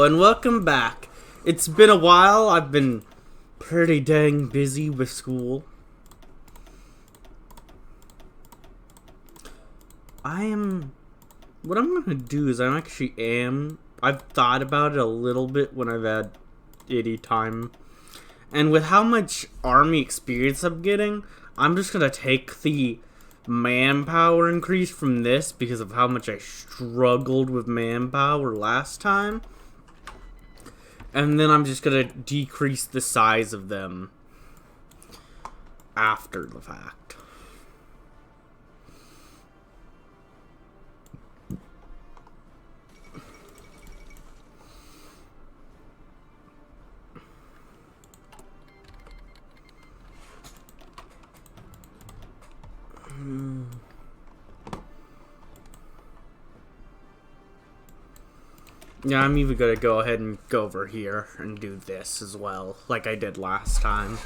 Hello and welcome back. It's been a while. I've been pretty dang busy with school. What I'm gonna do is I've thought about it a little bit when I've had any time. And with how much army experience I'm getting, I'm just gonna take the manpower increase from this because of how much I struggled with manpower last time. And then I'm just gonna decrease the size of them after the fact. Yeah, I'm even gonna go ahead and go over here and do this as well, like I did last time.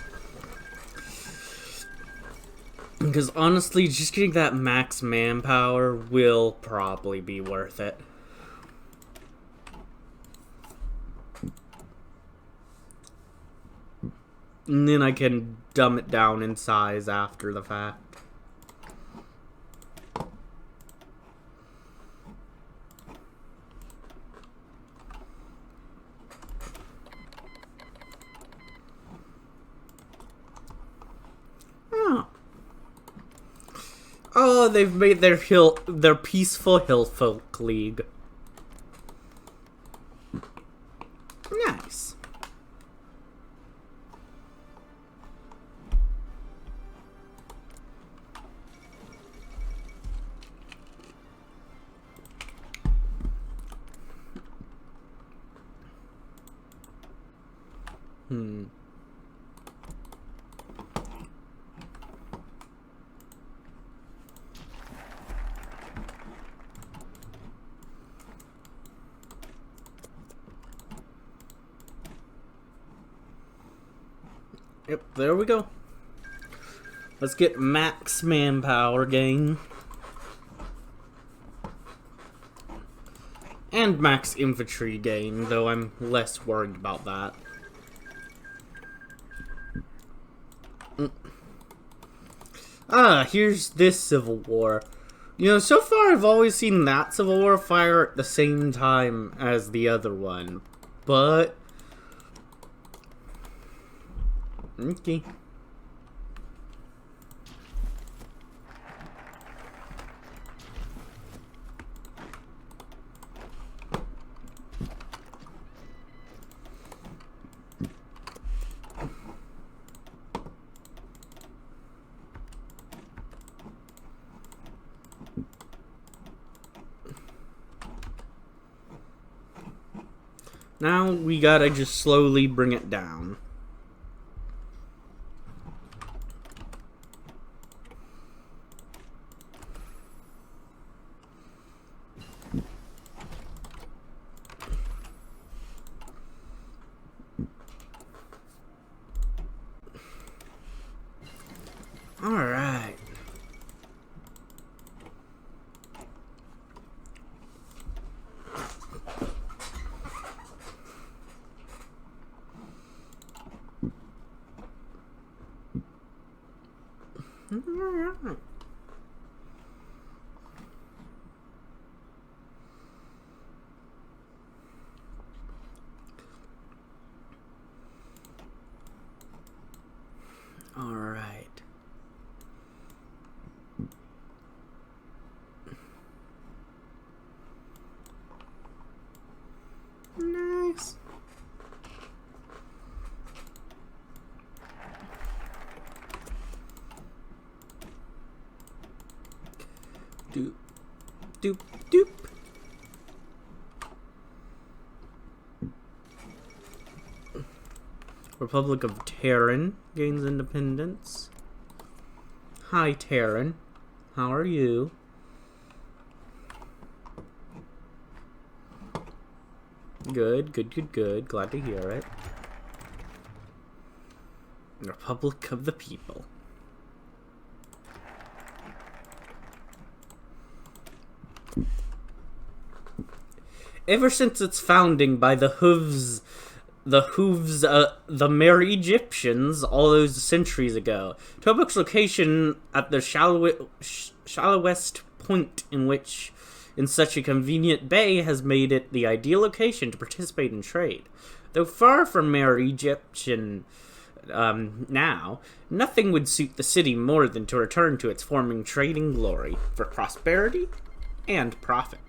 Because honestly, just getting that max manpower will probably be worth it. And then I can dumb it down in size after the fact. Oh, they've made their peaceful hillfolk league. Nice. Yep, there we go. Let's get max manpower gain. And max infantry gain, though I'm less worried about that. Here's this Civil War. You know, so far I've always seen that Civil War fire at the same time as the other one. But okay. Now we gotta just slowly bring it down. Alright. Alright. Alright. Nice. Doop, doop, doop. Republic of Terran gains independence. Hi, Terran. How are you? Good, good, good, good. Glad to hear it. Republic of the People. Ever since its founding by the Mer Egyptians all those centuries ago, Tobuck's location at the shallowest point in such a convenient bay has made it the ideal location to participate in trade. Though far from Mer Egyptian now, nothing would suit the city more than to return to its former trading glory for prosperity and profit.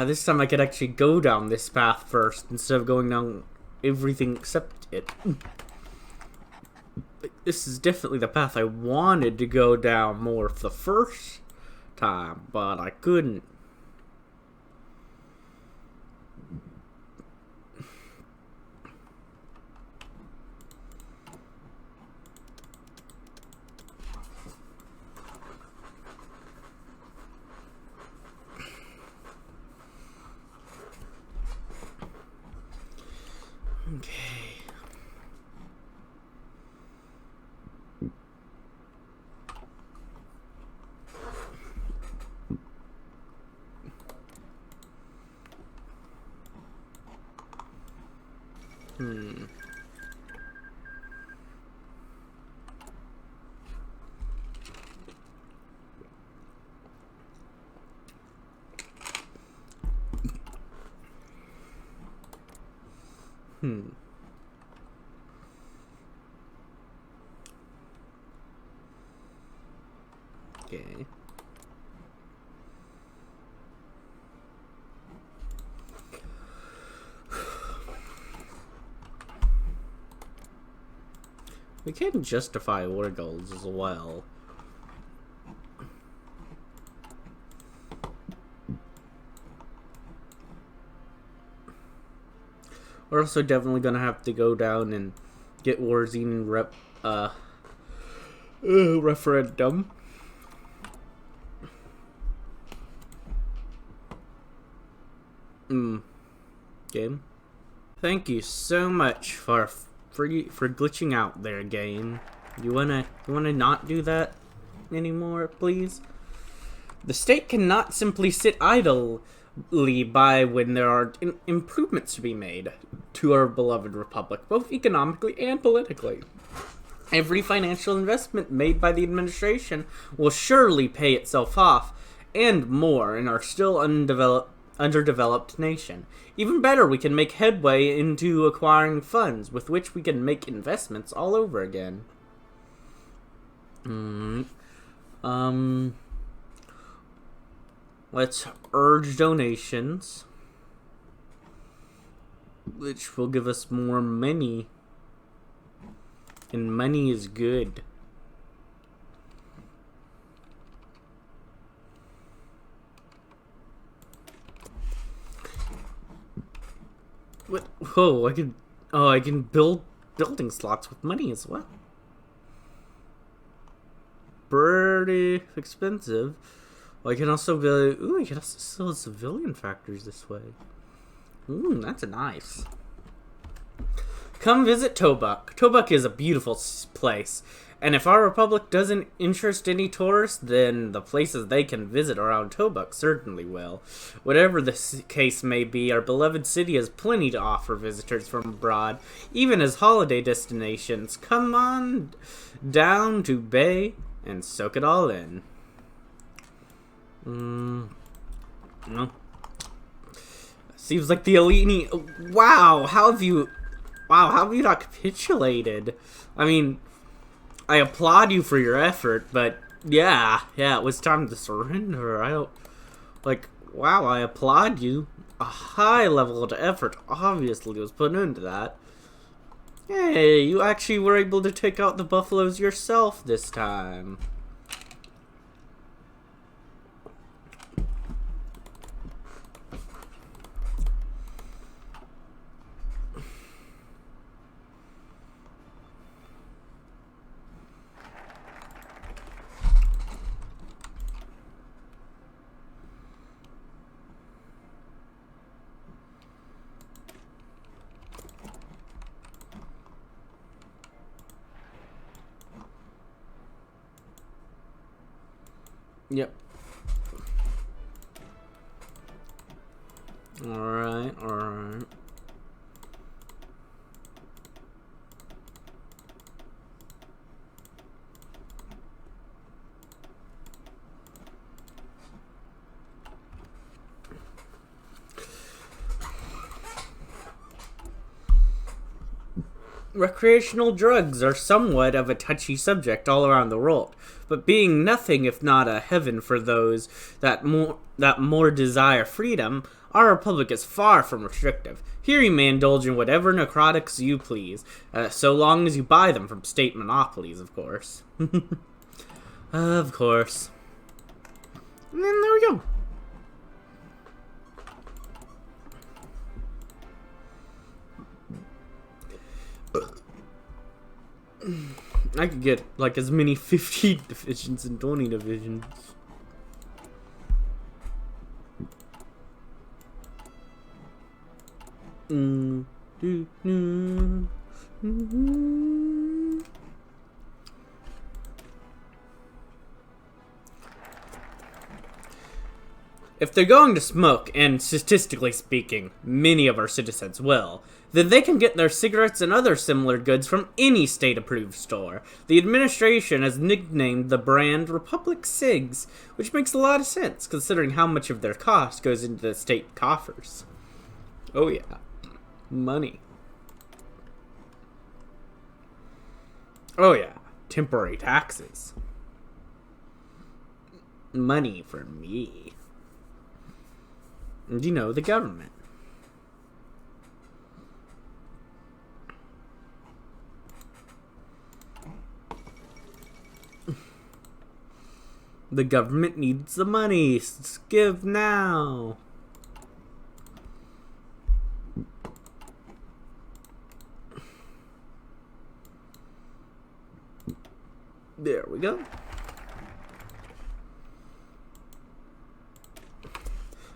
This time I could actually go down this path first instead of going down everything except it. This is definitely the path I wanted to go down more the first time, but I couldn't. Okay. Okay. We can justify war goals as well. We're also definitely gonna have to go down and get Warzine referendum. Game. Thank you so much for glitching out there, game. You wanna not do that anymore, please? The state cannot simply sit idly by when there are improvements to be made to our beloved republic, both economically and politically. Every financial investment made by the administration will surely pay itself off, and more, in our still underdeveloped nation. Even better, we can make headway into acquiring funds with which we can make investments all over again. Let's urge donations, which will give us more money. And money is good. What? Whoa, I can build building slots with money as well. Pretty expensive. Well, I can also build. Ooh, I can also sell civilian factories this way. Ooh, that's nice. Come visit Tobuck. Tobuck is a beautiful place, and if our republic doesn't interest any tourists, then the places they can visit around Tobuck certainly will. Whatever the case may be, our beloved city has plenty to offer visitors from abroad, even as holiday destinations. Come on down to Bay and soak it all in. No. Seems like the Eleni. Wow, how have you not capitulated? I mean, I applaud you for your effort, but yeah, it was time to surrender. Wow, I applaud you. A high level of effort obviously was put into that. Hey, you actually were able to take out the buffaloes yourself this time. Yep. Alright, alright. Recreational drugs are somewhat of a touchy subject all around the world, but being nothing if not a heaven for those that more desire freedom, our republic is far from restrictive. Here you may indulge in whatever narcotics you please, so long as you buy them from state monopolies, of course. Of course. And then there we go. I could get like as many 15 divisions and 20 divisions. If they're going to smoke, and statistically speaking, many of our citizens will, then they can get their cigarettes and other similar goods from any state-approved store. The administration has nicknamed the brand Republic Cigs, which makes a lot of sense, considering how much of their cost goes into the state coffers. Oh yeah. Money. Oh yeah. Temporary taxes. Money for me. And you know, the government. The government needs the money. Give now. There we go.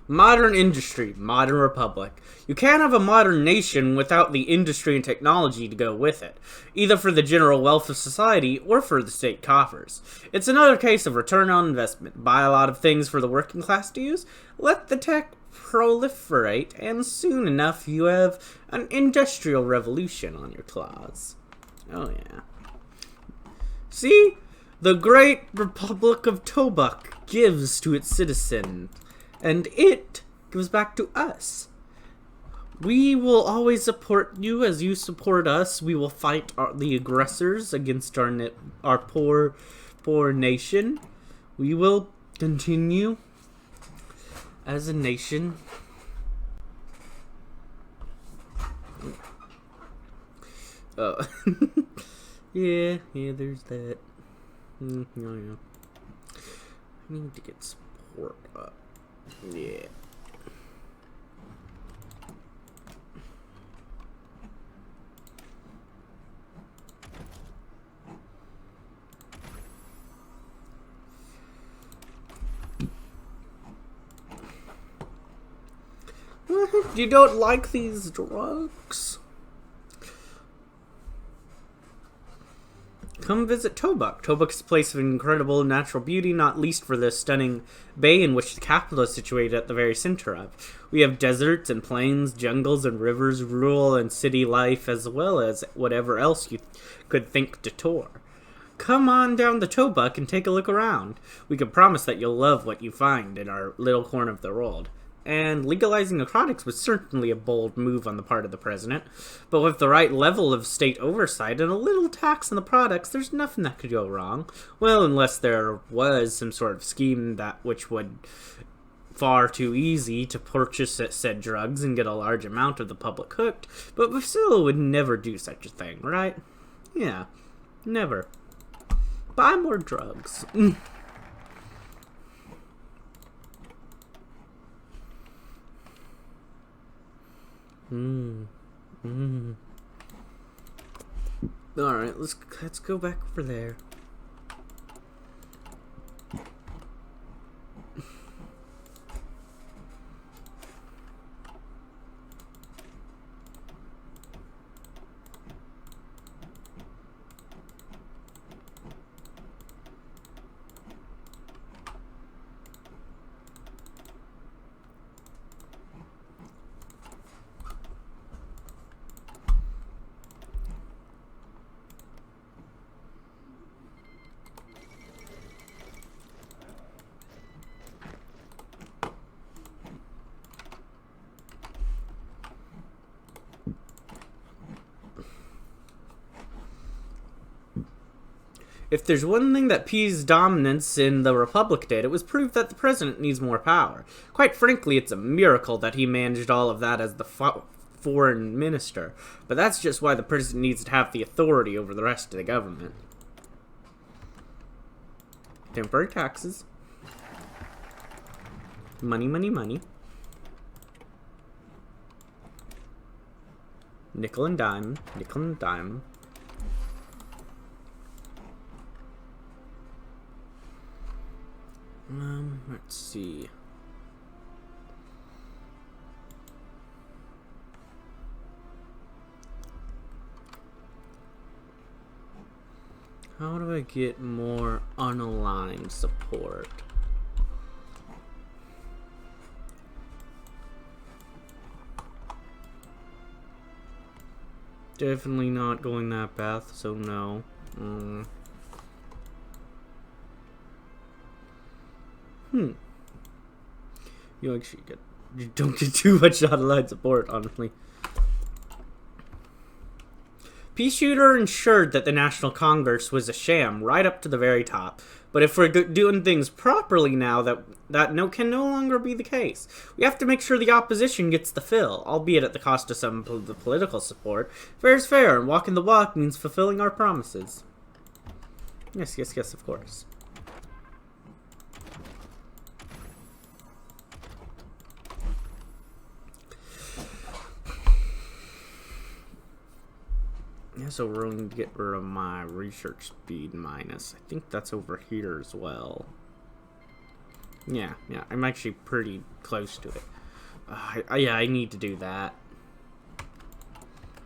Modern industry, modern republic. You can't have a modern nation without the industry and technology to go with it, either for the general wealth of society or for the state coffers. It's another case of return on investment. Buy a lot of things for the working class to use, let the tech proliferate, and soon enough you have an industrial revolution on your claws. Oh yeah. See? The great Republic of Tobuck gives to its citizens, and it gives back to us. We will always support you as you support us. We will fight the aggressors against our poor nation. We will continue as a nation. Oh. yeah, there's that. Yeah. I need to get support up. Yeah. You don't like these drugs? Come visit Tobuck. Tobuck is a place of incredible natural beauty, not least for the stunning bay in which the capital is situated at the very center of. We have deserts and plains, jungles and rivers, rural and city life, as well as whatever else you could think to tour. Come on down to Tobuck and take a look around. We can promise that you'll love what you find in our little corner of the world. And legalizing narcotics was certainly a bold move on the part of the president. But with the right level of state oversight and a little tax on the products, there's nothing that could go wrong. Well, unless there was some sort of scheme which would far too easy to purchase said drugs and get a large amount of the public hooked. But Vasil would never do such a thing, right? Yeah, never. Buy more drugs. Alright, let's go back over there. If there's one thing that P's dominance in the Republic did, it was prove that the president needs more power. Quite frankly, it's a miracle that he managed all of that as the foreign minister. But that's just why the president needs to have the authority over the rest of the government. Temporary taxes. Money, money, money. Nickel and dime. Nickel and dime. Let's see. How do I get more unaligned support? Definitely not going that path, so no. You actually you don't get too much unaligned support, honestly. Pea Shooter ensured that the National Congress was a sham right up to the very top. But if we're doing things properly now, that can no longer be the case. We have to make sure the opposition gets the fill, albeit at the cost of some of the political support. Fair is fair, and walking the walk means fulfilling our promises. Yes, yes, yes, of course. Yeah, so we're going to get rid of my research speed minus. I think that's over here as well. Yeah, I'm actually pretty close to it. Yeah, I need to do that.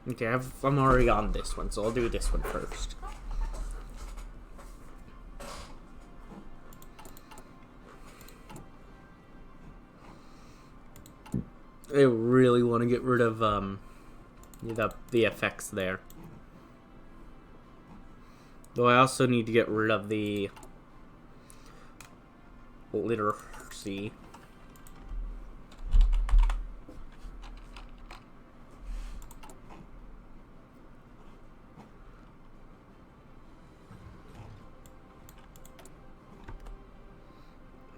Okay, I'm already on this one, so I'll do this one first. I really want to get rid of the effects there. Though I also need to get rid of the literacy.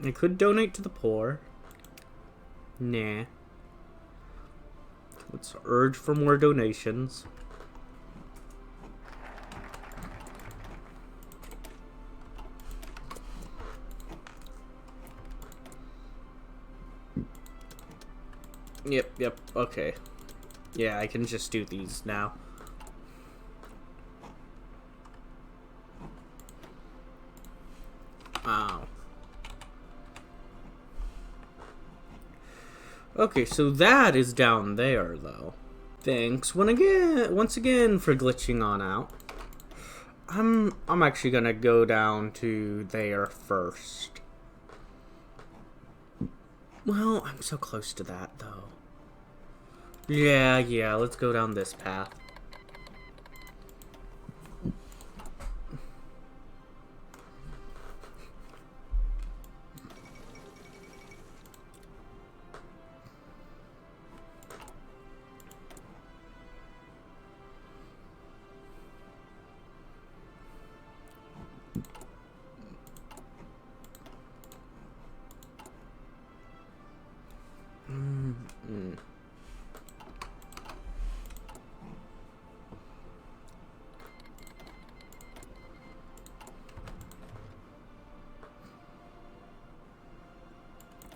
I could donate to the poor. Nah. Let's urge for more donations. Yep, okay. Yeah, I can just do these now. Ow. Okay, so that is down there, though. Thanks once again for glitching on out. I'm actually gonna go down to there first. Well, I'm so close to that, though. Yeah, let's go down this path.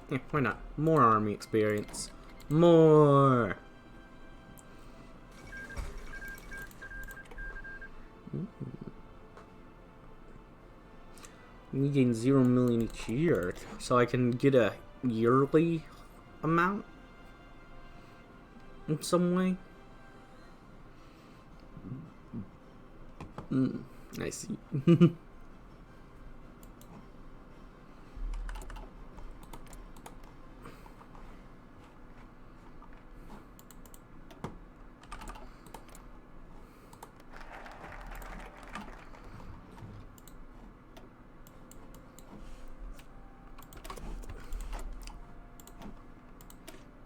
Yeah, why not? More army experience. More! We gain 0 million each year, so I can get a yearly amount in some way. I see.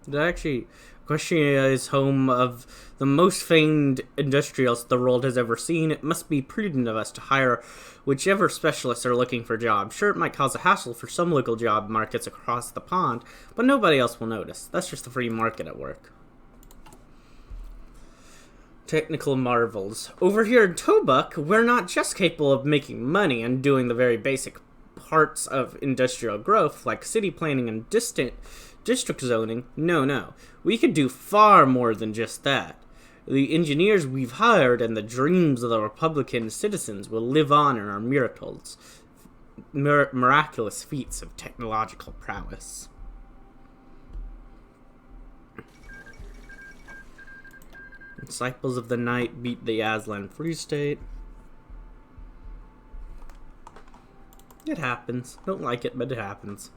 Equestria is home of the most famed industrialists the world has ever seen. It must be prudent of us to hire whichever specialists are looking for jobs. Sure, it might cause a hassle for some local job markets across the pond, but nobody else will notice. That's just the free market at work. Technical marvels. Over here in Tobuck, we're not just capable of making money and doing the very basic parts of industrial growth, like city planning and district zoning. No. We could do far more than just that. The engineers we've hired and the dreams of the Republican citizens will live on in our miraculous feats of technological prowess. Disciples of the Night beat the Aslan Free State. It happens. Don't like it, but it happens.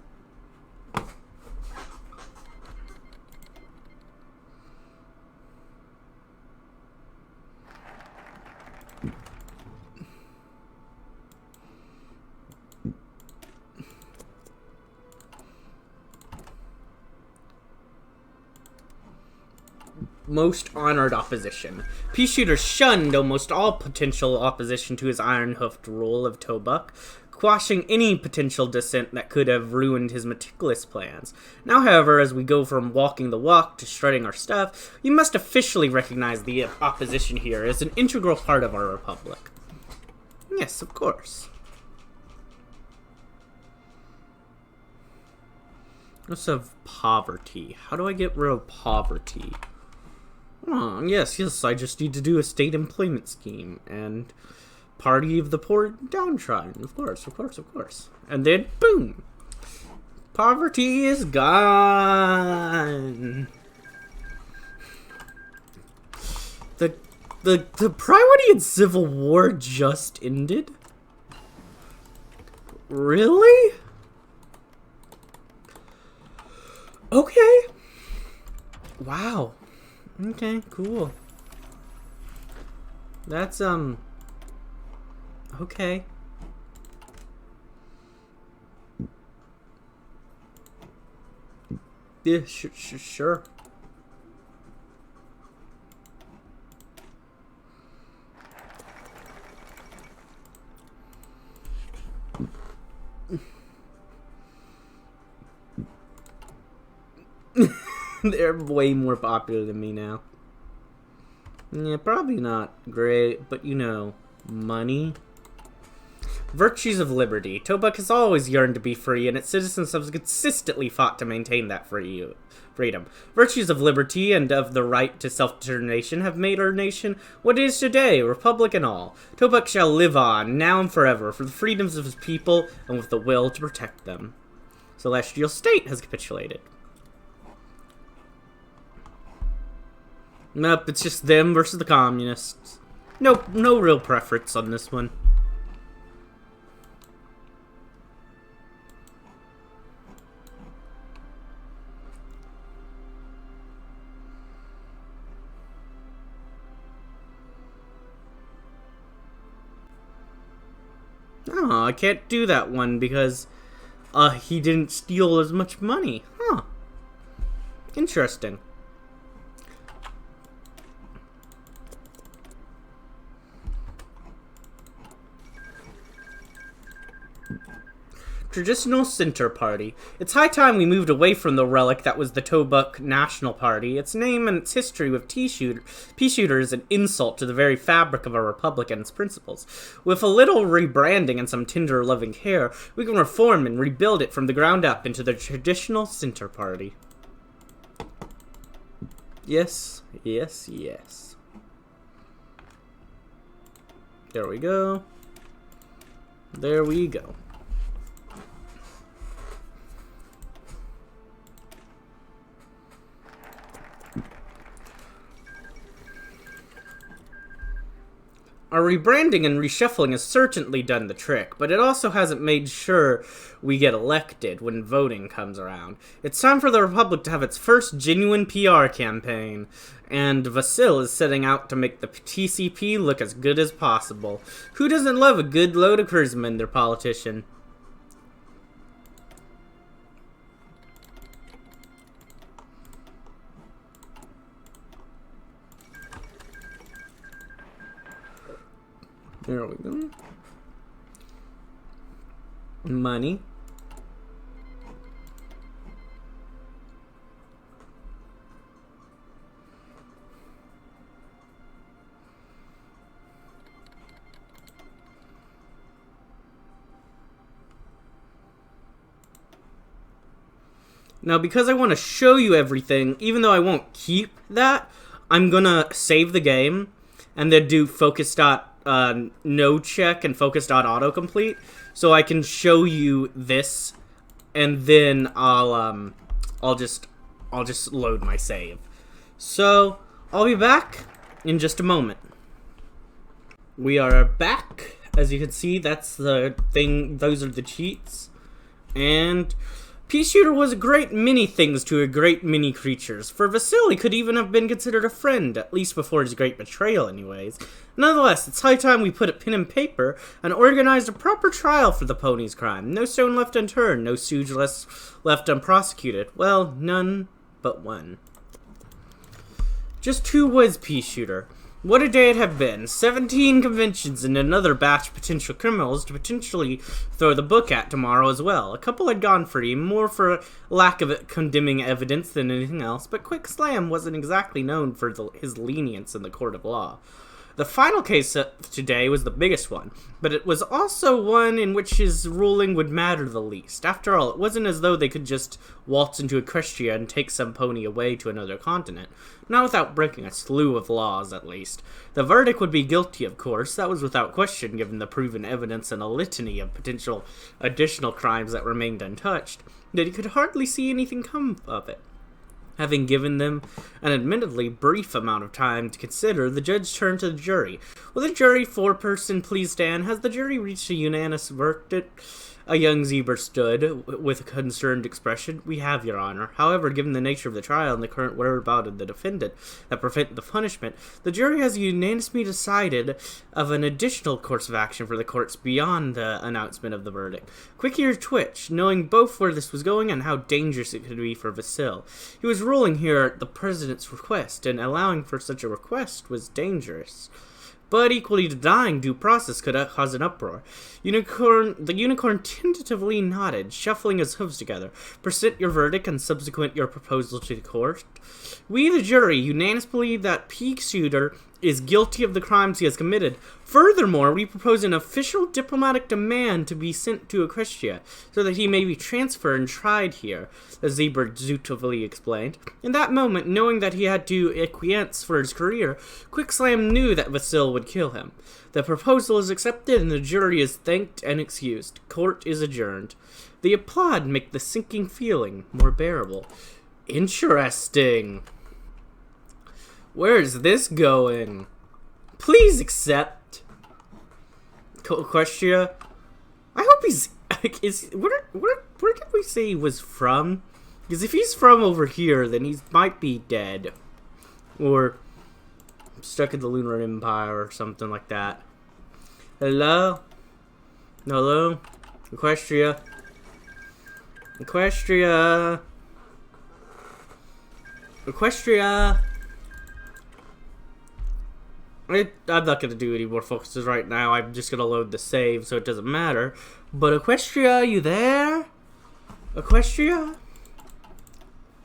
Most honored opposition. Peashooter shunned almost all potential opposition to his iron-hoofed rule of Tobuck, quashing any potential dissent that could have ruined his meticulous plans. Now, however, as we go from walking the walk to strutting our stuff, we must officially recognize the opposition here as an integral part of our republic. Yes, of course. What's of poverty? How do I get rid of poverty? Oh, yes, I just need to do a state employment scheme, and party of the poor and downtrodden, of course. And then, boom! Poverty is gone! The Primordian Civil War just ended? Really? Okay. Wow. Okay, cool. That's, okay. Yeah, sure. They're way more popular than me now. Yeah, probably not great, but you know, money. Virtues of liberty. Tobuck has always yearned to be free, and its citizens have consistently fought to maintain that freedom. Virtues of liberty and of the right to self-determination have made our nation what it is today, republic and all. Tobuck shall live on, now and forever, for the freedoms of his people and with the will to protect them. Celestial State has capitulated. Nope, it's just them versus the communists. No real preference on this one. Oh, I can't do that one because he didn't steal as much money. Huh. Interesting. Traditional Center Party. It's high time we moved away from the relic that was the Tobuck National Party. Its name and its history with pea shooter is an insult to the very fabric of our republic and its principles. With a little rebranding and some tender loving care, we can reform and rebuild it from the ground up into the Traditional Center Party. Yes. There we go. Our rebranding and reshuffling has certainly done the trick, but it also hasn't made sure we get elected when voting comes around. It's time for the Republic to have its first genuine PR campaign, and Vasil is setting out to make the TCP look as good as possible. Who doesn't love a good load of charisma in their politician? There we go. Money. Now, because I want to show you everything, even though I won't keep that, I'm gonna save the game and then do focus dot no check and focus dot autocomplete, so I can show you this, and then I'll just load my save. So I'll be back in just a moment. We are back. As you can see, that's the thing. Those are the cheats, and Pea Shooter was a great many things to a great many creatures. For Vasil, he could even have been considered a friend, at least before his great betrayal anyways. Nonetheless, it's high time we put a pen in paper and organized a proper trial for the pony's crime. No stone left unturned, no stooge left unprosecuted. Well, none but one. Just who was Pea Shooter? What a day it had been. 17 conventions and another batch of potential criminals to potentially throw the book at tomorrow as well. A couple had gone free, more for lack of condemning evidence than anything else, but Quick Slam wasn't exactly known for his lenience in the court of law. The final case today was the biggest one, but it was also one in which his ruling would matter the least. After all, it wasn't as though they could just waltz into Equestria and take some pony away to another continent. Not without breaking a slew of laws, at least. The verdict would be guilty, of course. That was without question, given the proven evidence and a litany of potential additional crimes that remained untouched. Yet he could hardly see anything come of it. Having given them an admittedly brief amount of time to consider, the judge turned to the jury. Will the jury four-person please stand? Has the jury reached a unanimous verdict? A young zebra stood, with a concerned expression. We have, Your Honor. However, given the nature of the trial and the current whereabouts of the defendant that prevent the punishment, the jury has unanimously decided of an additional course of action for the courts beyond the announcement of the verdict. Quick ear twitch, knowing both where this was going and how dangerous it could be for Vasil. He was ruling here at the president's request, and allowing for such a request was dangerous. But equally denying due process could cause an uproar. The unicorn tentatively nodded, shuffling his hooves together. Present your verdict and subsequent your proposal to the court. We, the jury, unanimously believe that Pea Shooter is guilty of the crimes he has committed. Furthermore, we propose an official diplomatic demand to be sent to Equestria, so that he may be transferred and tried here, the zebra dutifully explained. In that moment, knowing that he had to acquiesce for his career, Quick Slam knew that Vasil would kill him. The proposal is accepted and the jury is thanked and excused. Court is adjourned. The applaud make the sinking feeling more bearable. Interesting. Where is this going? Please accept. Equestria. I hope he's... Where did we say he was from? Because if he's from over here, then he might be dead. Or stuck in the Lunar Empire or something like that. Hello? Hello? Equestria. Equestria. Equestria. I'm not going to do any more focuses right now. I'm just going to load the save so it doesn't matter. But Equestria, are you there? Equestria?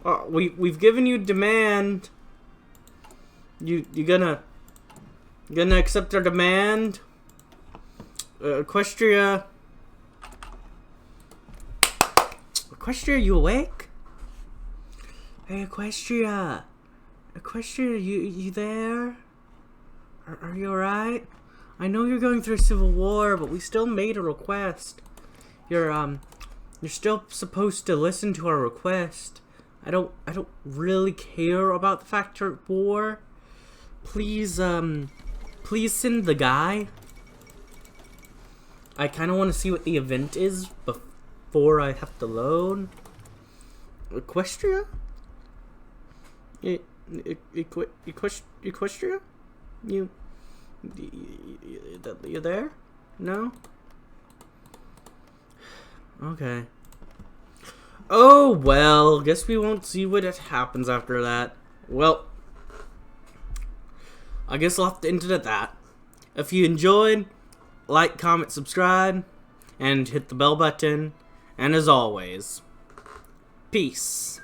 Oh, we've given you demand. You gonna accept our demand? Equestria? Equestria, you awake? Hey, Equestria. Equestria, you there? Are you alright? I know you're going through a civil war, but we still made a request. You're still supposed to listen to our request. I don't really care about the fact you're at war. Please, please send the guy. I kind of want to see what the event is before I have to load. Equestria? Equestria? You there? No? Okay. Oh, well, guess we won't see what happens after that. Well, I guess I'll have to end it at that. If you enjoyed, like, comment, subscribe, and hit the bell button. And as always, peace.